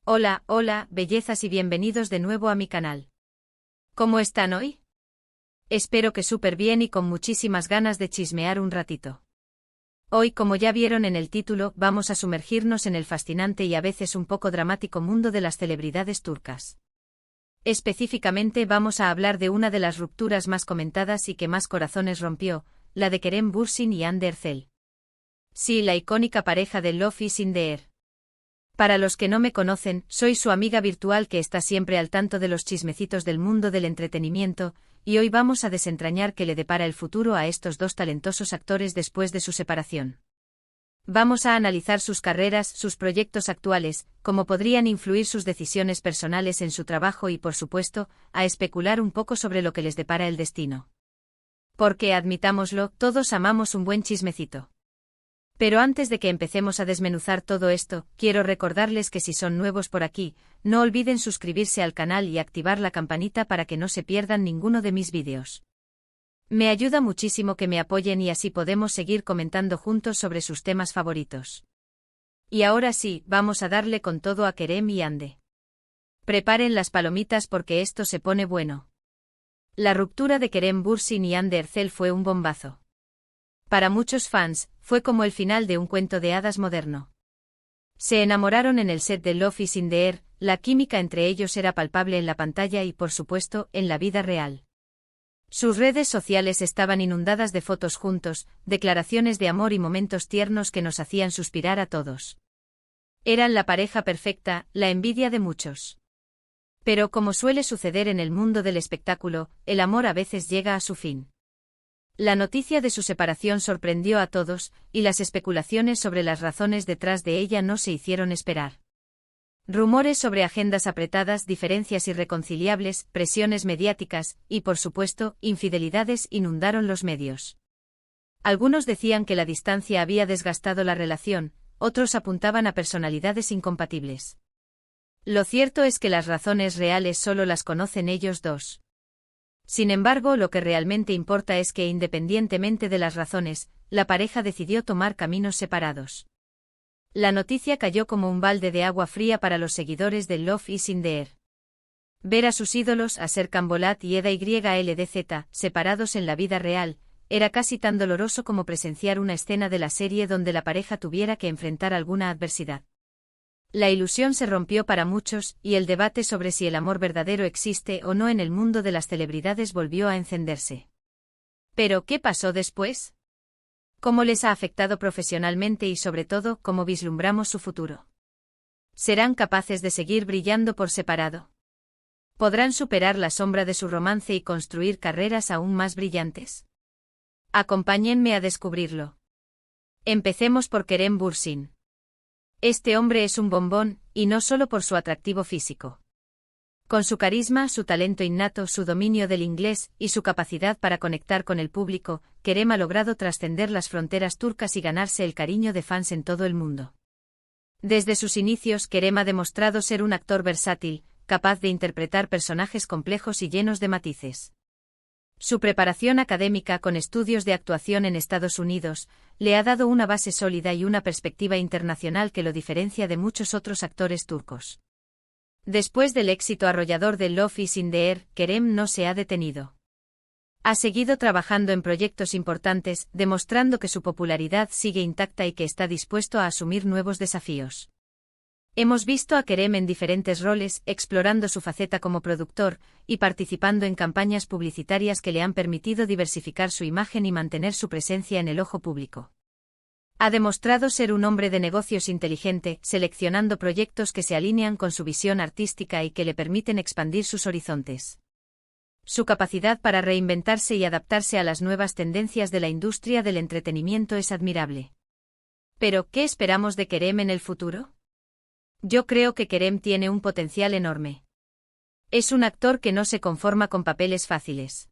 Hola, hola, bellezas y bienvenidos de nuevo a mi canal. ¿Cómo están hoy? Espero que súper bien y con muchísimas ganas de chismear un ratito. Hoy, como ya vieron en el título, vamos a sumergirnos en el fascinante y a veces un poco dramático mundo de las celebridades turcas. Específicamente vamos a hablar de una de las rupturas más comentadas y que más corazones rompió, la de Kerem Bürsin y Hande Erçel. Sí, la icónica pareja de Love is in the Air. Para los que no me conocen, soy su amiga virtual que está siempre al tanto de los chismecitos del mundo del entretenimiento, y hoy vamos a desentrañar qué le depara el futuro a estos dos talentosos actores después de su separación. Vamos a analizar sus carreras, sus proyectos actuales, cómo podrían influir sus decisiones personales en su trabajo y, por supuesto, a especular un poco sobre lo que les depara el destino. Porque, admitámoslo, todos amamos un buen chismecito. Pero antes de que empecemos a desmenuzar todo esto, quiero recordarles que si son nuevos por aquí, no olviden suscribirse al canal y activar la campanita para que no se pierdan ninguno de mis vídeos. Me ayuda muchísimo que me apoyen y así podemos seguir comentando juntos sobre sus temas favoritos. Y ahora sí, vamos a darle con todo a Kerem y Hande. Preparen las palomitas porque esto se pone bueno. La ruptura de Kerem Bürsin y Hande Erçel fue un bombazo. Para muchos fans, fue como el final de un cuento de hadas moderno. Se enamoraron en el set de Love is in the Air, la química entre ellos era palpable en la pantalla y, por supuesto, en la vida real. Sus redes sociales estaban inundadas de fotos juntos, declaraciones de amor y momentos tiernos que nos hacían suspirar a todos. Eran la pareja perfecta, la envidia de muchos. Pero como suele suceder en el mundo del espectáculo, el amor a veces llega a su fin. La noticia de su separación sorprendió a todos, y las especulaciones sobre las razones detrás de ella no se hicieron esperar. Rumores sobre agendas apretadas, diferencias irreconciliables, presiones mediáticas, y por supuesto, infidelidades inundaron los medios. Algunos decían que la distancia había desgastado la relación, otros apuntaban a personalidades incompatibles. Lo cierto es que las razones reales solo las conocen ellos dos. Sin embargo, lo que realmente importa es que, independientemente de las razones, la pareja decidió tomar caminos separados. La noticia cayó como un balde de agua fría para los seguidores de Love is in the Air. Ver a sus ídolos, a Serkan Bolat y Eda YLDZ, separados en la vida real, era casi tan doloroso como presenciar una escena de la serie donde la pareja tuviera que enfrentar alguna adversidad. La ilusión se rompió para muchos, y el debate sobre si el amor verdadero existe o no en el mundo de las celebridades volvió a encenderse. ¿Pero qué pasó después? ¿Cómo les ha afectado profesionalmente y sobre todo, cómo vislumbramos su futuro? ¿Serán capaces de seguir brillando por separado? ¿Podrán superar la sombra de su romance y construir carreras aún más brillantes? Acompáñenme a descubrirlo. Empecemos por Kerem Bürsin. Este hombre es un bombón, y no solo por su atractivo físico. Con su carisma, su talento innato, su dominio del inglés y su capacidad para conectar con el público, Kerem ha logrado trascender las fronteras turcas y ganarse el cariño de fans en todo el mundo. Desde sus inicios, Kerem ha demostrado ser un actor versátil, capaz de interpretar personajes complejos y llenos de matices. Su preparación académica con estudios de actuación en Estados Unidos le ha dado una base sólida y una perspectiva internacional que lo diferencia de muchos otros actores turcos. Después del éxito arrollador de Love is in the Air, Kerem no se ha detenido. Ha seguido trabajando en proyectos importantes, demostrando que su popularidad sigue intacta y que está dispuesto a asumir nuevos desafíos. Hemos visto a Kerem en diferentes roles, explorando su faceta como productor, y participando en campañas publicitarias que le han permitido diversificar su imagen y mantener su presencia en el ojo público. Ha demostrado ser un hombre de negocios inteligente, seleccionando proyectos que se alinean con su visión artística y que le permiten expandir sus horizontes. Su capacidad para reinventarse y adaptarse a las nuevas tendencias de la industria del entretenimiento es admirable. Pero, ¿qué esperamos de Kerem en el futuro? Yo creo que Kerem tiene un potencial enorme. Es un actor que no se conforma con papeles fáciles.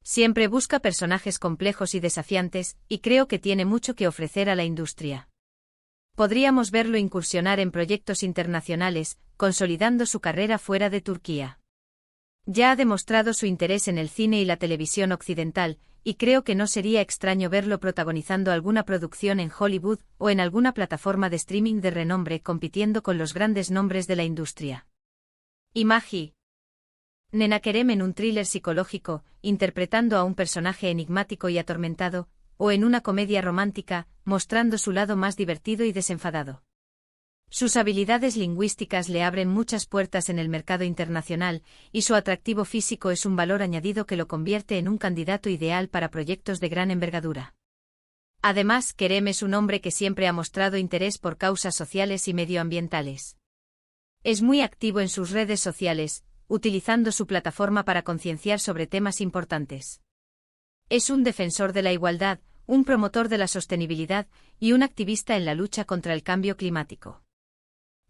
Siempre busca personajes complejos y desafiantes, y creo que tiene mucho que ofrecer a la industria. Podríamos verlo incursionar en proyectos internacionales, consolidando su carrera fuera de Turquía. Ya ha demostrado su interés en el cine y la televisión occidental, y creo que no sería extraño verlo protagonizando alguna producción en Hollywood o en alguna plataforma de streaming de renombre compitiendo con los grandes nombres de la industria. Y Maggie Nennakerem en un thriller psicológico, interpretando a un personaje enigmático y atormentado, o en una comedia romántica, mostrando su lado más divertido y desenfadado. Sus habilidades lingüísticas le abren muchas puertas en el mercado internacional, y su atractivo físico es un valor añadido que lo convierte en un candidato ideal para proyectos de gran envergadura. Además, Kerem es un hombre que siempre ha mostrado interés por causas sociales y medioambientales. Es muy activo en sus redes sociales, utilizando su plataforma para concienciar sobre temas importantes. Es un defensor de la igualdad, un promotor de la sostenibilidad y un activista en la lucha contra el cambio climático.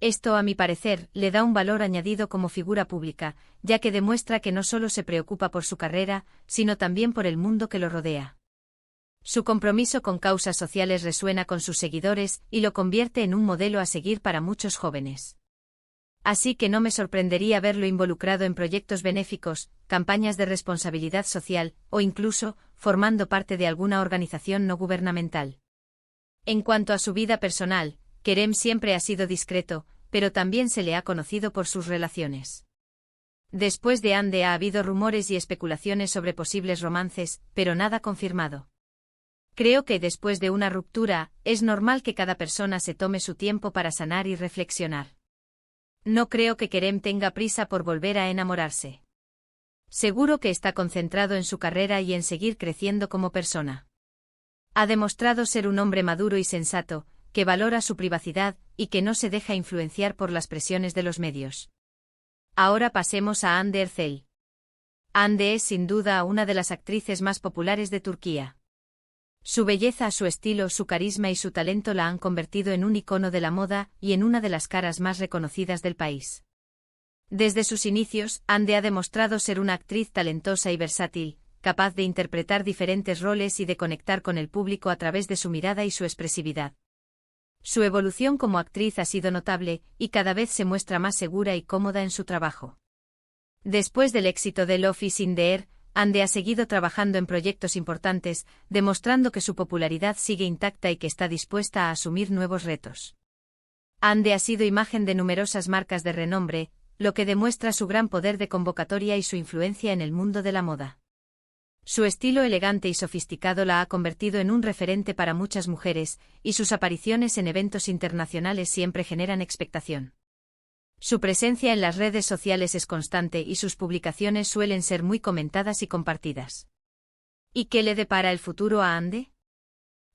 Esto, a mi parecer, le da un valor añadido como figura pública, ya que demuestra que no solo se preocupa por su carrera, sino también por el mundo que lo rodea. Su compromiso con causas sociales resuena con sus seguidores y lo convierte en un modelo a seguir para muchos jóvenes. Así que no me sorprendería verlo involucrado en proyectos benéficos, campañas de responsabilidad social, o incluso, formando parte de alguna organización no gubernamental. En cuanto a su vida personal, Kerem siempre ha sido discreto, pero también se le ha conocido por sus relaciones. Después de Ande ha habido rumores y especulaciones sobre posibles romances, pero nada confirmado. Creo que después de una ruptura, es normal que cada persona se tome su tiempo para sanar y reflexionar. No creo que Kerem tenga prisa por volver a enamorarse. Seguro que está concentrado en su carrera y en seguir creciendo como persona. Ha demostrado ser un hombre maduro y sensato, que valora su privacidad y que no se deja influenciar por las presiones de los medios. Ahora pasemos a Hande Erçel. Hande es sin duda una de las actrices más populares de Turquía. Su belleza, su estilo, su carisma y su talento la han convertido en un icono de la moda y en una de las caras más reconocidas del país. Desde sus inicios, Hande ha demostrado ser una actriz talentosa y versátil, capaz de interpretar diferentes roles y de conectar con el público a través de su mirada y su expresividad. Su evolución como actriz ha sido notable, y cada vez se muestra más segura y cómoda en su trabajo. Después del éxito de Love is in the Air, Hande ha seguido trabajando en proyectos importantes, demostrando que su popularidad sigue intacta y que está dispuesta a asumir nuevos retos. Hande ha sido imagen de numerosas marcas de renombre, lo que demuestra su gran poder de convocatoria y su influencia en el mundo de la moda. Su estilo elegante y sofisticado la ha convertido en un referente para muchas mujeres, y sus apariciones en eventos internacionales siempre generan expectación. Su presencia en las redes sociales es constante y sus publicaciones suelen ser muy comentadas y compartidas. ¿Y qué le depara el futuro a Hande?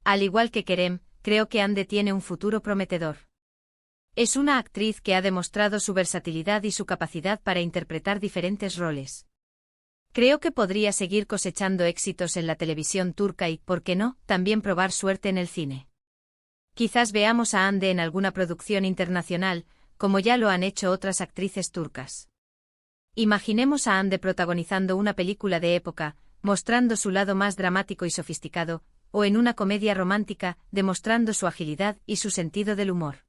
Al igual que Kerem, creo que Hande tiene un futuro prometedor. Es una actriz que ha demostrado su versatilidad y su capacidad para interpretar diferentes roles. Creo que podría seguir cosechando éxitos en la televisión turca y, ¿por qué no?, también probar suerte en el cine. Quizás veamos a Hande en alguna producción internacional, como ya lo han hecho otras actrices turcas. Imaginemos a Hande protagonizando una película de época, mostrando su lado más dramático y sofisticado, o en una comedia romántica, demostrando su agilidad y su sentido del humor.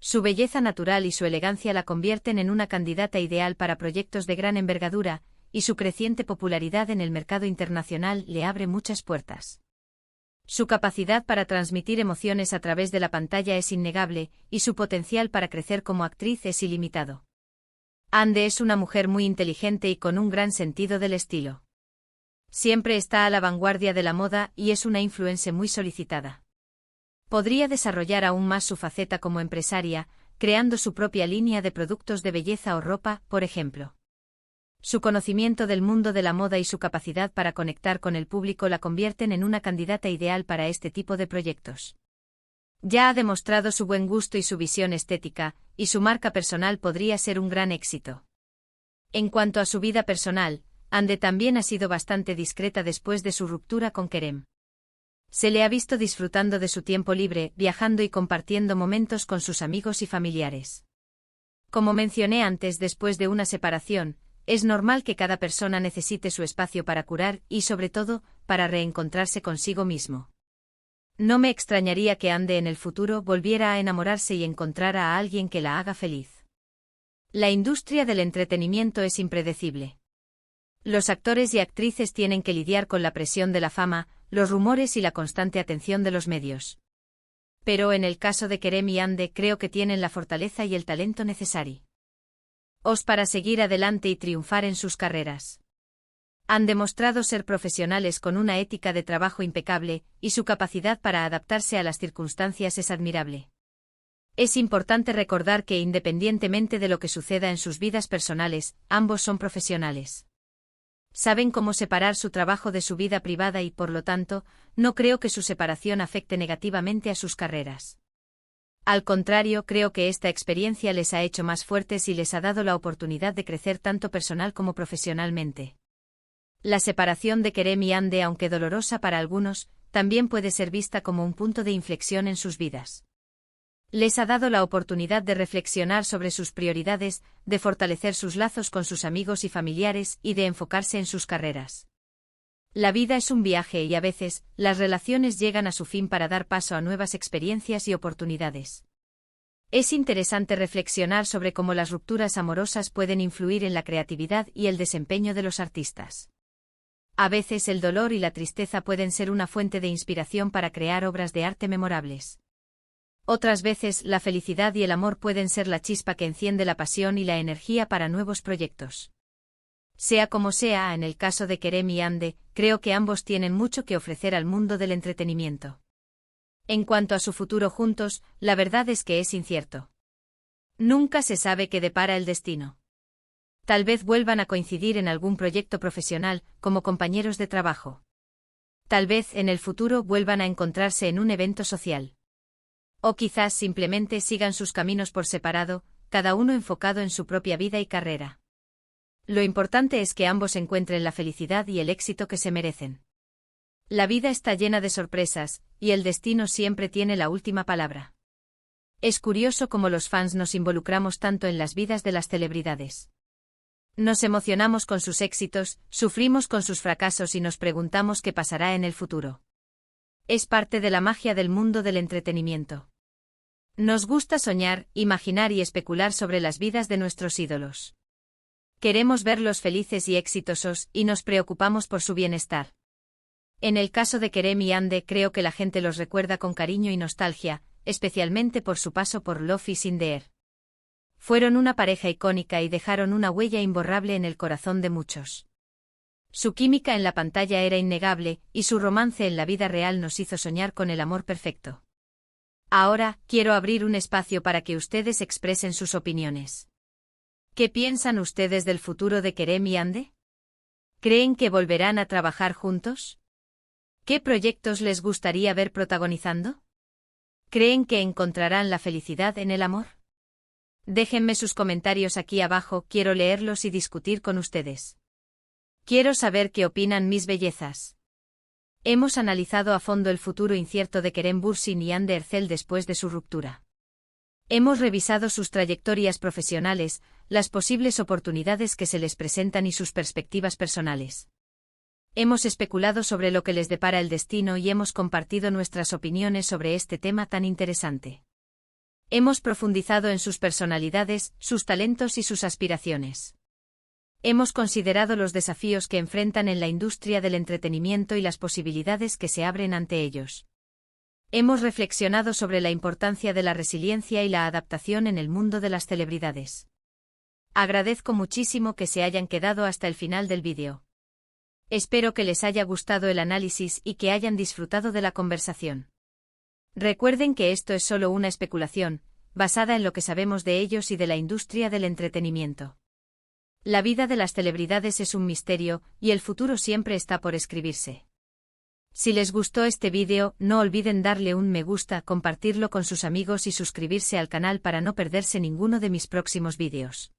Su belleza natural y su elegancia la convierten en una candidata ideal para proyectos de gran envergadura, y su creciente popularidad en el mercado internacional le abre muchas puertas. Su capacidad para transmitir emociones a través de la pantalla es innegable, y su potencial para crecer como actriz es ilimitado. Hande es una mujer muy inteligente y con un gran sentido del estilo. Siempre está a la vanguardia de la moda y es una influencer muy solicitada. Podría desarrollar aún más su faceta como empresaria, creando su propia línea de productos de belleza o ropa, por ejemplo. Su conocimiento del mundo de la moda y su capacidad para conectar con el público la convierten en una candidata ideal para este tipo de proyectos. Ya ha demostrado su buen gusto y su visión estética, y su marca personal podría ser un gran éxito. En cuanto a su vida personal, Hande también ha sido bastante discreta después de su ruptura con Kerem. Se le ha visto disfrutando de su tiempo libre, viajando y compartiendo momentos con sus amigos y familiares. Como mencioné antes, después de una separación, es normal que cada persona necesite su espacio para curar y, sobre todo, para reencontrarse consigo mismo. No me extrañaría que Hande en el futuro volviera a enamorarse y encontrara a alguien que la haga feliz. La industria del entretenimiento es impredecible. Los actores y actrices tienen que lidiar con la presión de la fama, los rumores y la constante atención de los medios. Pero en el caso de Kerem y Hande creo que tienen la fortaleza y el talento necesario para seguir adelante y triunfar en sus carreras. Han demostrado ser profesionales con una ética de trabajo impecable, y su capacidad para adaptarse a las circunstancias es admirable. Es importante recordar que independientemente de lo que suceda en sus vidas personales, ambos son profesionales. Saben cómo separar su trabajo de su vida privada y, por lo tanto, no creo que su separación afecte negativamente a sus carreras. Al contrario, creo que esta experiencia les ha hecho más fuertes y les ha dado la oportunidad de crecer tanto personal como profesionalmente. La separación de Kerem y Hande, aunque dolorosa para algunos, también puede ser vista como un punto de inflexión en sus vidas. Les ha dado la oportunidad de reflexionar sobre sus prioridades, de fortalecer sus lazos con sus amigos y familiares y de enfocarse en sus carreras. La vida es un viaje y a veces, las relaciones llegan a su fin para dar paso a nuevas experiencias y oportunidades. Es interesante reflexionar sobre cómo las rupturas amorosas pueden influir en la creatividad y el desempeño de los artistas. A veces el dolor y la tristeza pueden ser una fuente de inspiración para crear obras de arte memorables. Otras veces, la felicidad y el amor pueden ser la chispa que enciende la pasión y la energía para nuevos proyectos. Sea como sea, en el caso de Kerem y Hande, creo que ambos tienen mucho que ofrecer al mundo del entretenimiento. En cuanto a su futuro juntos, la verdad es que es incierto. Nunca se sabe qué depara el destino. Tal vez vuelvan a coincidir en algún proyecto profesional, como compañeros de trabajo. Tal vez en el futuro vuelvan a encontrarse en un evento social. O quizás simplemente sigan sus caminos por separado, cada uno enfocado en su propia vida y carrera. Lo importante es que ambos encuentren la felicidad y el éxito que se merecen. La vida está llena de sorpresas, y el destino siempre tiene la última palabra. Es curioso cómo los fans nos involucramos tanto en las vidas de las celebridades. Nos emocionamos con sus éxitos, sufrimos con sus fracasos y nos preguntamos qué pasará en el futuro. Es parte de la magia del mundo del entretenimiento. Nos gusta soñar, imaginar y especular sobre las vidas de nuestros ídolos. Queremos verlos felices y exitosos, y nos preocupamos por su bienestar. En el caso de Kerem y Hande, creo que la gente los recuerda con cariño y nostalgia, especialmente por su paso por Love is in the Air. Fueron una pareja icónica y dejaron una huella imborrable en el corazón de muchos. Su química en la pantalla era innegable, y su romance en la vida real nos hizo soñar con el amor perfecto. Ahora, quiero abrir un espacio para que ustedes expresen sus opiniones. ¿Qué piensan ustedes del futuro de Kerem y Hande? ¿Creen que volverán a trabajar juntos? ¿Qué proyectos les gustaría ver protagonizando? ¿Creen que encontrarán la felicidad en el amor? Déjenme sus comentarios aquí abajo, quiero leerlos y discutir con ustedes. Quiero saber qué opinan mis bellezas. Hemos analizado a fondo el futuro incierto de Kerem Bürsin y Hande Erçel después de su ruptura. Hemos revisado sus trayectorias profesionales, las posibles oportunidades que se les presentan y sus perspectivas personales. Hemos especulado sobre lo que les depara el destino y hemos compartido nuestras opiniones sobre este tema tan interesante. Hemos profundizado en sus personalidades, sus talentos y sus aspiraciones. Hemos considerado los desafíos que enfrentan en la industria del entretenimiento y las posibilidades que se abren ante ellos. Hemos reflexionado sobre la importancia de la resiliencia y la adaptación en el mundo de las celebridades. Agradezco muchísimo que se hayan quedado hasta el final del vídeo. Espero que les haya gustado el análisis y que hayan disfrutado de la conversación. Recuerden que esto es solo una especulación, basada en lo que sabemos de ellos y de la industria del entretenimiento. La vida de las celebridades es un misterio, y el futuro siempre está por escribirse. Si les gustó este vídeo, no olviden darle un me gusta, compartirlo con sus amigos y suscribirse al canal para no perderse ninguno de mis próximos vídeos.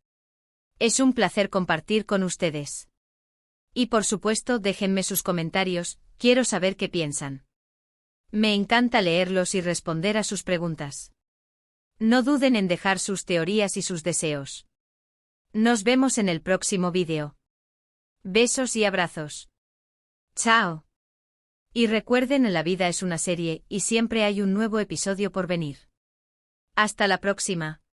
Es un placer compartir con ustedes. Y por supuesto, déjenme sus comentarios, quiero saber qué piensan. Me encanta leerlos y responder a sus preguntas. No duden en dejar sus teorías y sus deseos. Nos vemos en el próximo vídeo. Besos y abrazos. Chao. Y recuerden, la vida es una serie, y siempre hay un nuevo episodio por venir. Hasta la próxima.